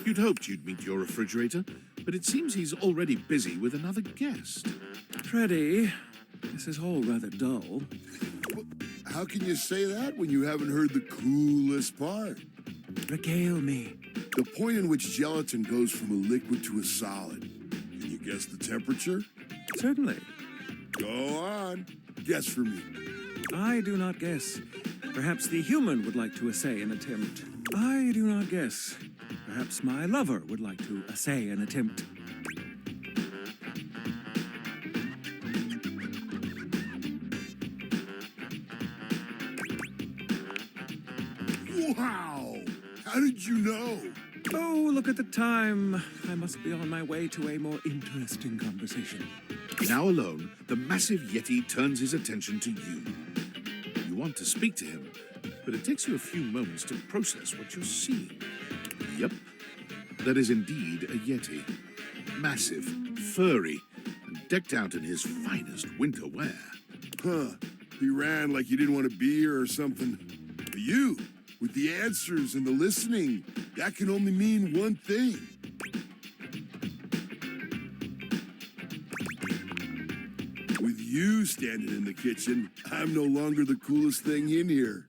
You'd hoped you'd meet your refrigerator, but it seems he's already busy with another guest. Freddy, this is all rather dull. How can you say that when you haven't heard the coolest part? Regale me. The point in which gelatin goes from a liquid to a solid. Can you guess the temperature? Certainly. Go on. Guess for me. I do not guess. Perhaps the human would like to essay an attempt. I do not guess. Perhaps my lover would like to essay an attempt. Wow! How did you know? Oh, look at the time. I must be on my way to a more interesting conversation. Now alone, the massive Yeti turns his attention to you. You want to speak to him, but it takes you a few moments to process what you're seeing. Yep, that is indeed a Yeti. Massive, furry, and decked out in his finest winter wear. Huh. He ran like you didn't want to be here or something. But you, with the answers and the listening, that can only mean one thing. With you standing in the kitchen, I'm no longer the coolest thing in here.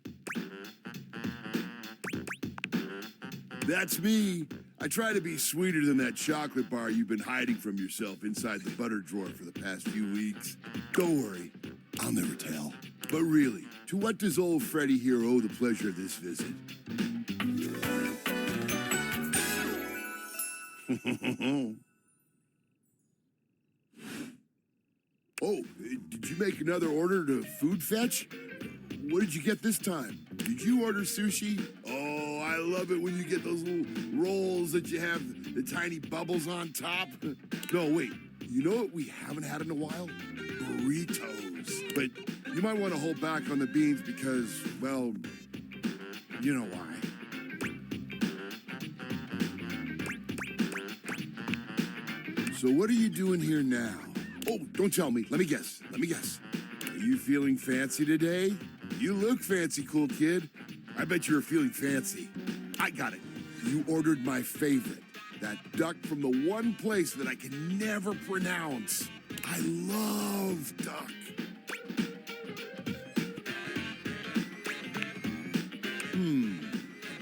That's me. I try to be sweeter than that chocolate bar you've been hiding from yourself inside the butter drawer for the past few weeks. Don't worry, I'll never tell. But really, to what does old Freddy here owe the pleasure of this visit? Oh, did you make another order to food fetch? What did you get this time? Did you order sushi? Oh, I love it when you get those little rolls that you have the tiny bubbles on top. No, wait. You know what we haven't had in a while? Burritos. But you might want to hold back on the beans because, well, you know why. So what are you doing here now? Oh, don't tell me. Let me guess. Are you feeling fancy today? You look fancy, cool kid. I bet you're feeling fancy. I got it. You ordered my favorite. That duck from the one place that I can never pronounce. I love duck.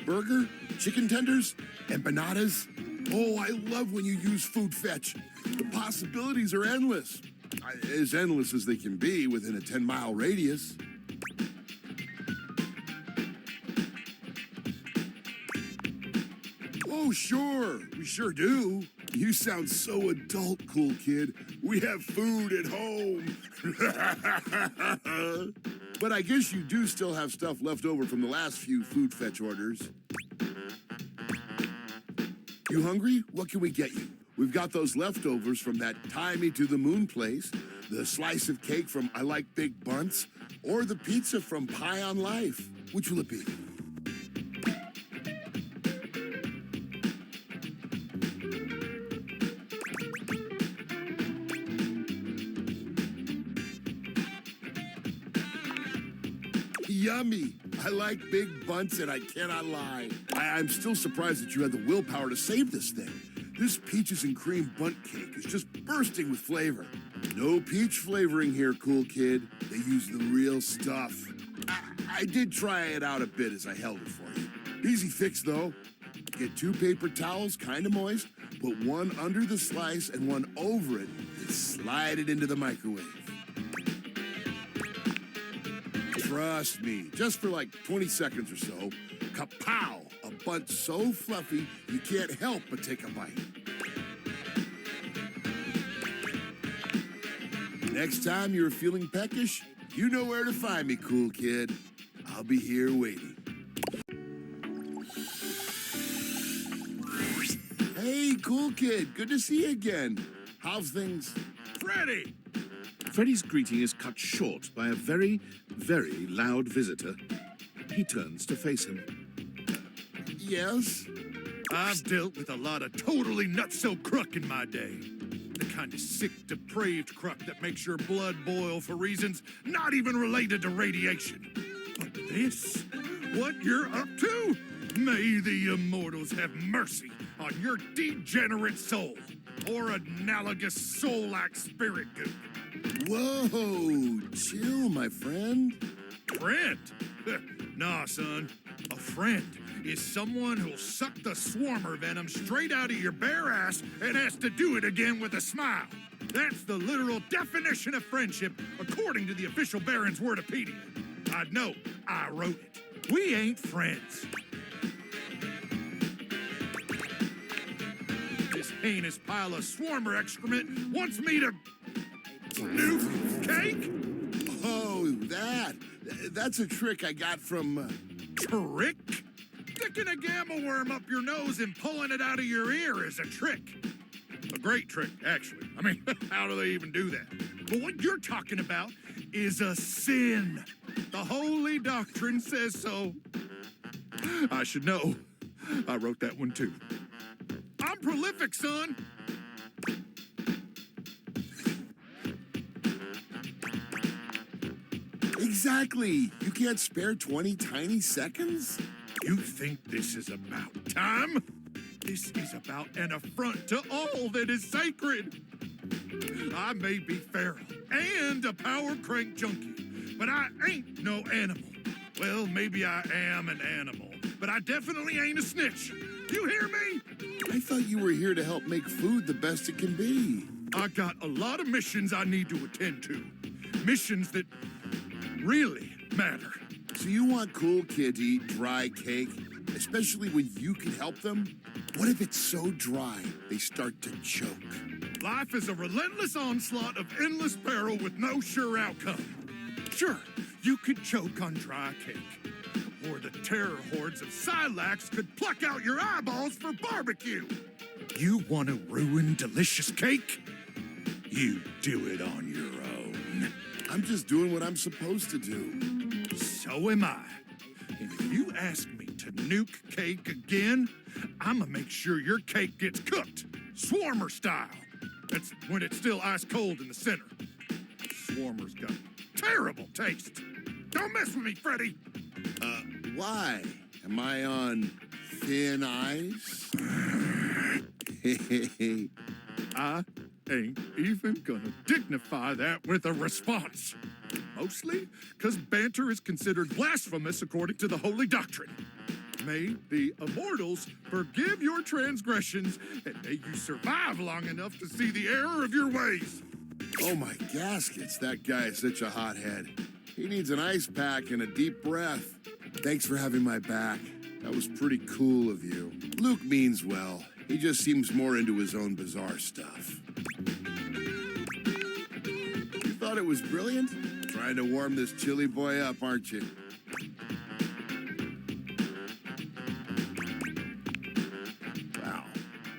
Burger? Chicken tenders? Empanadas? Oh, I love when you use food fetch. The possibilities are endless. As endless as they can be within a 10-mile radius. Oh, sure. We sure do. You sound so adult, cool kid. We have food at home. But I guess you do still have stuff left over from the last few food fetch orders. You hungry? What can we get you? We've got those leftovers from that Tie Me to the Moon place, the slice of cake from I Like Big Bunts, or the pizza from Pie on Life. Which will it be? Yummy! I like big bunts and I cannot lie. I'm still surprised that you had the willpower to save this thing. This peaches and cream bunt cake is just bursting with flavor. No peach flavoring here, cool kid. They use the real stuff. I did try it out a bit as I held it for you. Easy fix, though. Get 2 paper towels, kind of moist, put one under the slice and one over it, and slide it into the microwave. Trust me, just for like 20 seconds or so, kapow! A bunt so fluffy, you can't help but take a bite. Next time you're feeling peckish, you know where to find me, cool kid. I'll be here waiting. Hey, cool kid, good to see you again. How's things? Freddy! Freddy's greeting is cut short by a very, very loud visitor. He turns to face him. Yes? I've dealt with a lot of totally nutso crook in my day. The kind of sick, depraved crook that makes your blood boil for reasons not even related to radiation. But this, what you're up to, May the immortals have mercy on your degenerate soul, or analogous soul-like spirit goop. Whoa, chill, my friend. Friend? Nah, son. A friend is someone who'll suck the swarmer venom straight out of your bare ass and has to do it again with a smile. That's the literal definition of friendship, according to the official Baron's Wordopedia. I'd know, I wrote it. We ain't friends. This heinous pile of swarmer excrement wants me to snoop cake? Oh, that's a trick I got from... Trick? Sticking a gamma worm up your nose and pulling it out of your ear is a trick. A great trick, actually. I mean, how do they even do that? But what you're talking about is a sin. The holy doctrine says so. I should know. I wrote that one too. I'm prolific, son. Exactly. You can't spare 20 tiny seconds? You think this is about time? This is about an affront to all that is sacred. I may be feral and a power crank junkie, but I ain't no animal. Well, maybe I am an animal, but I definitely ain't a snitch. You hear me? I thought you were here to help make food the best it can be. I got a lot of missions I need to attend to. Missions that really matter. So you want cool kid to eat dry cake, especially when you can help them? What if it's so dry they start to choke? Life is a relentless onslaught of endless peril with no sure outcome. Sure, you could choke on dry cake, or the terror hordes of Silax could pluck out your eyeballs for barbecue. You want to ruin delicious cake? You do it on your own. I'm just doing what I'm supposed to do. So am I. And if you ask me to nuke cake again, I'ma make sure your cake gets cooked, swarmer style. That's when it's still ice cold in the center. Swarmer's got terrible taste. Don't mess with me, Freddy. Why? Am I on thin ice? I ain't even gonna dignify that with a response. Mostly because banter is considered blasphemous according to the holy doctrine. May the immortals forgive your transgressions and may you survive long enough to see the error of your ways. Oh my gaskets, that guy is such a hothead. He needs an ice pack and a deep breath. Thanks for having my back. That was pretty cool of you. Luke means well. He just seems more into his own bizarre stuff. You thought it was brilliant? Trying to warm this chilly boy up, aren't you? Wow,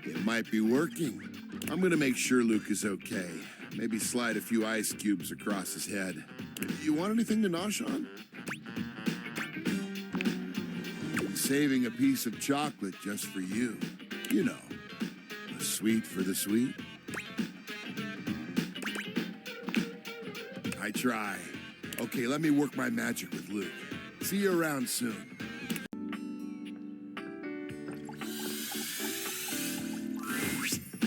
it might be working. I'm gonna make sure Luke is okay. Maybe slide a few ice cubes across his head. You want anything to nosh on? Saving a piece of chocolate just for you. You know, a sweet for the sweet. I try. Okay, let me work my magic with Luke. See you around soon.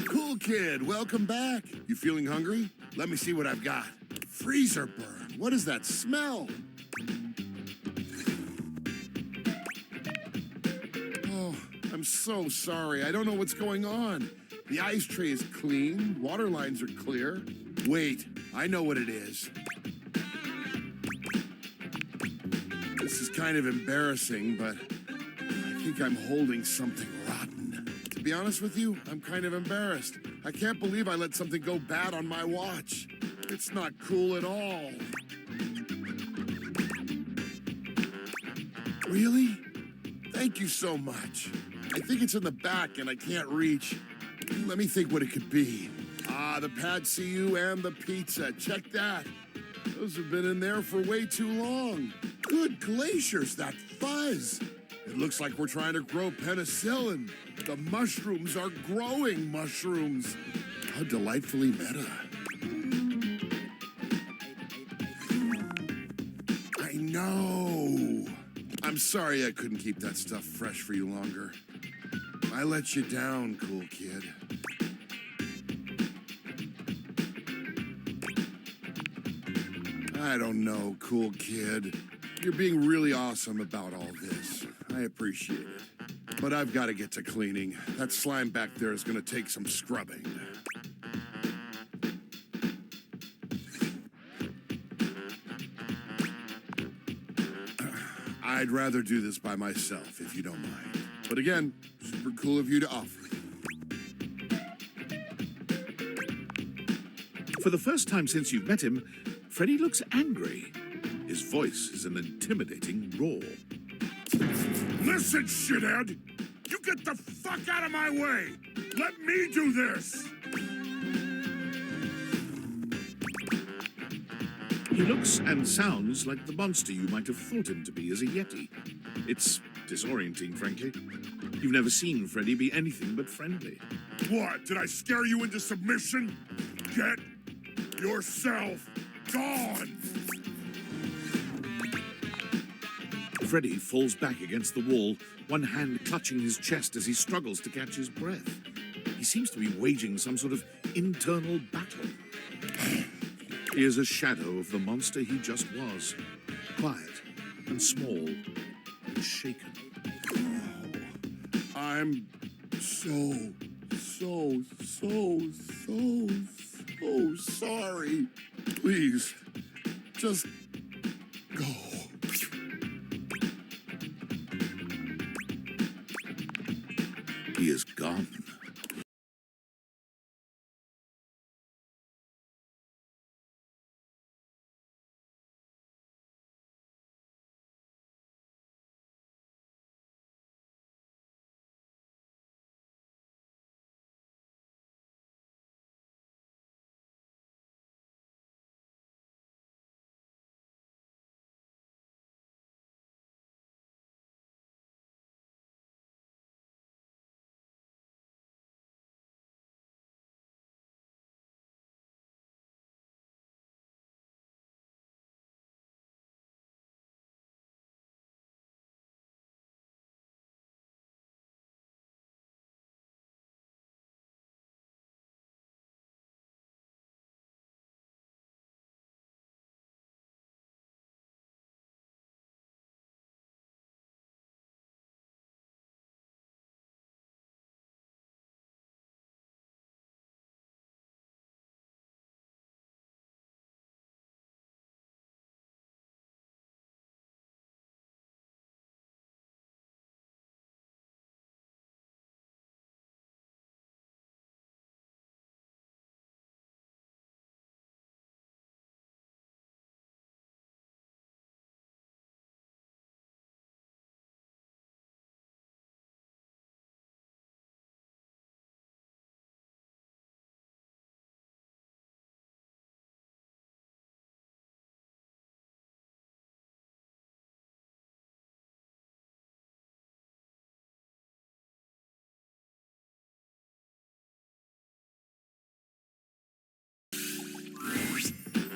Cool kid, welcome back. You feeling hungry? Let me see what I've got. Freezer burn. What is that smell? Oh, I'm so sorry. I don't know what's going on. The ice tray is clean. Water lines are clear. Wait, I know what it is. This is kind of embarrassing, but I think I'm holding something rotten. To be honest with you, I'm kind of embarrassed. I can't believe I let something go bad on my watch. It's not cool at all. Really? Thank you so much. I think it's in the back and I can't reach. Let me think what it could be. Ah, the pad CU and the pizza. Check that. Those have been in there for way too long. Good glaciers, that fuzz. It looks like we're trying to grow penicillin. The mushrooms are growing mushrooms. How delightfully meta. I know. I'm sorry I couldn't keep that stuff fresh for you longer. I let you down, cool kid. I don't know, cool kid. You're being really awesome about all this. I appreciate it. But I've got to get to cleaning. That slime back there is going to take some scrubbing. I'd rather do this by myself, if you don't mind. But again, super cool of you to offer. For the first time since you've met him, Freddy looks angry. His voice is an intimidating roar. Listen, shithead! You get the fuck out of my way! Let me do this! He looks and sounds like the monster you might have thought him to be as a Yeti. It's disorienting, frankly. You've never seen Freddy be anything but friendly. What, did I scare you into submission? Get yourself gone! Freddy falls back against the wall, one hand clutching his chest as he struggles to catch his breath. He seems to be waging some sort of internal battle. He is a shadow of the monster he just was. Quiet and small and shaken. I'm so sorry. Please, just go. He is gone.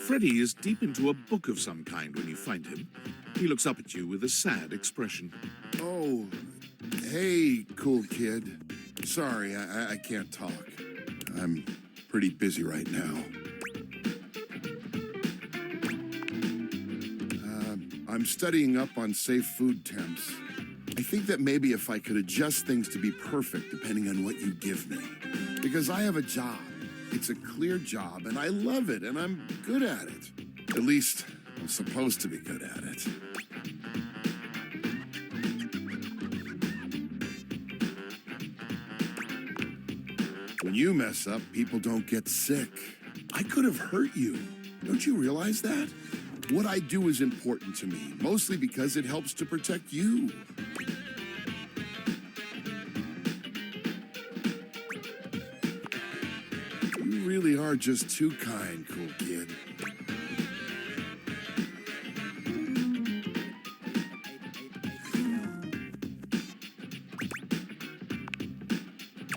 Freddy is deep into a book of some kind when you find him. He looks up at you with a sad expression. Oh, hey, cool kid. Sorry, I can't talk. I'm pretty busy right now. I'm studying up on safe food temps. I think that maybe if I could adjust things to be perfect depending on what you give me. Because I have a job. It's a clear job, and I love it, and I'm good at it. At least, I'm supposed to be good at it. When you mess up, people don't get sick. I could have hurt you. Don't you realize that? What I do is important to me, mostly because it helps to protect you. You really are just too kind, cool kid.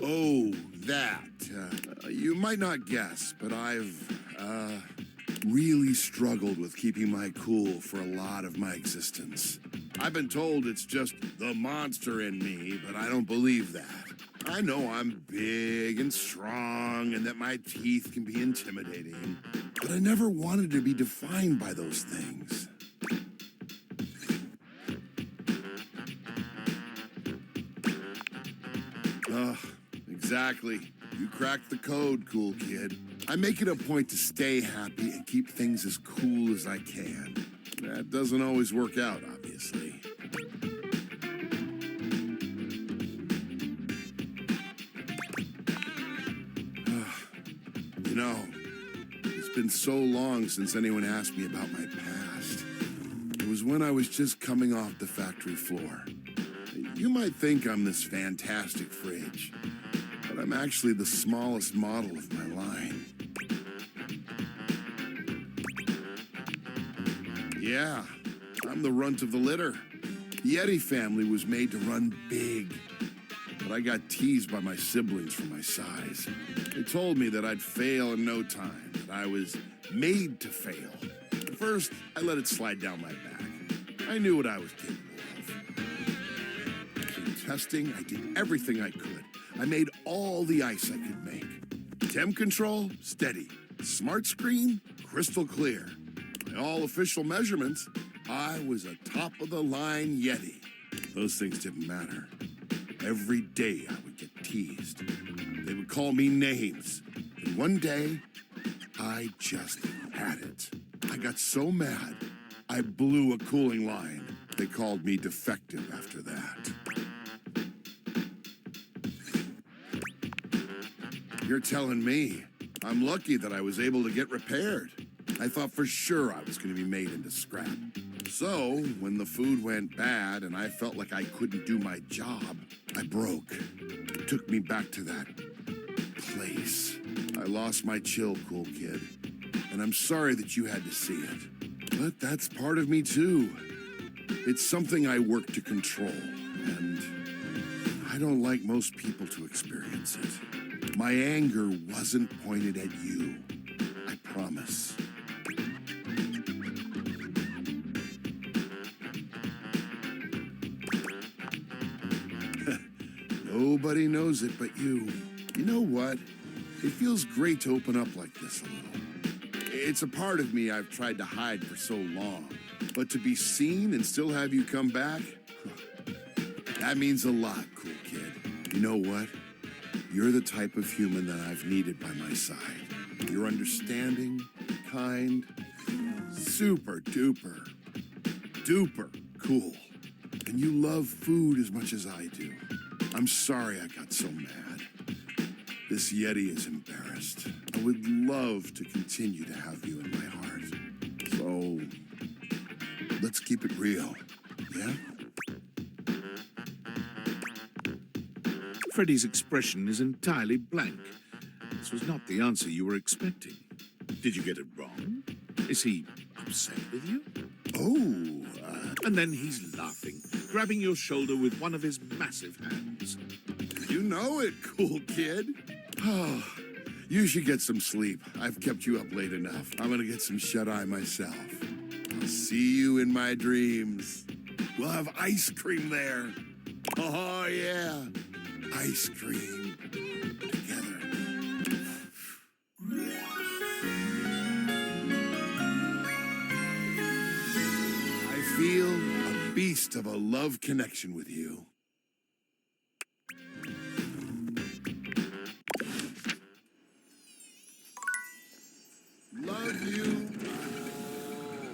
Oh, that. You might not guess, but I've, really struggled with keeping my cool for a lot of my existence. I've been told it's just the monster in me, but I don't believe that. I know I'm big and strong and that my teeth can be intimidating, but I never wanted to be defined by those things. Exactly. You cracked the code, cool kid. I make it a point to stay happy and keep things as cool as I can. That doesn't always work out, obviously. You know, it's been so long since anyone asked me about my past. It was when I was just coming off the factory floor. You might think I'm this fantastic fridge, but I'm actually the smallest model of my line. Yeah, I'm the runt of the litter. The Yeti family was made to run big, but I got teased by my siblings for my size. They told me that I'd fail in no time, that I was made to fail. At first, I let it slide down my back. I knew what I was capable of. In testing, I did everything I could. I made all the ice I could make. Temp control, steady. Smart screen, crystal clear. By all official measurements, I was a top-of-the-line Yeti. Those things didn't matter. Every day I would get teased. They would call me names. And one day, I just had it. I got so mad, I blew a cooling line. They called me defective after that. You're telling me I'm lucky that I was able to get repaired. I thought for sure I was going to be made into scrap. So, when the food went bad and I felt like I couldn't do my job, I broke. It took me back to that place. I lost my chill, cool kid. And I'm sorry that you had to see it. But that's part of me, too. It's something I work to control, and I don't like most people to experience it. My anger wasn't pointed at you. I promise. Nobody knows it but you. You know what? It feels great to open up like this a little. It's a part of me I've tried to hide for so long. But to be seen and still have you come back, that means a lot, cool kid. You know what? You're the type of human that I've needed by my side. You're understanding, kind, super duper, duper cool. And you love food as much as I do. I'm sorry I got so mad. This Yeti is embarrassed. I would love to continue to have you in my heart. So, let's keep it real, yeah? Freddy's expression is entirely blank. This was not the answer you were expecting. Did you get it wrong? Is he upset with you? Oh, And then he's laughing, grabbing your shoulder with one of his massive hands. you know it, cool kid. Oh, you should get some sleep. I've kept you up late enough. I'm gonna get some shut-eye myself. I'll see you in my dreams. We'll have ice cream there. Oh, yeah. Ice cream. Together. I feel a beast of a love connection with you. Love you.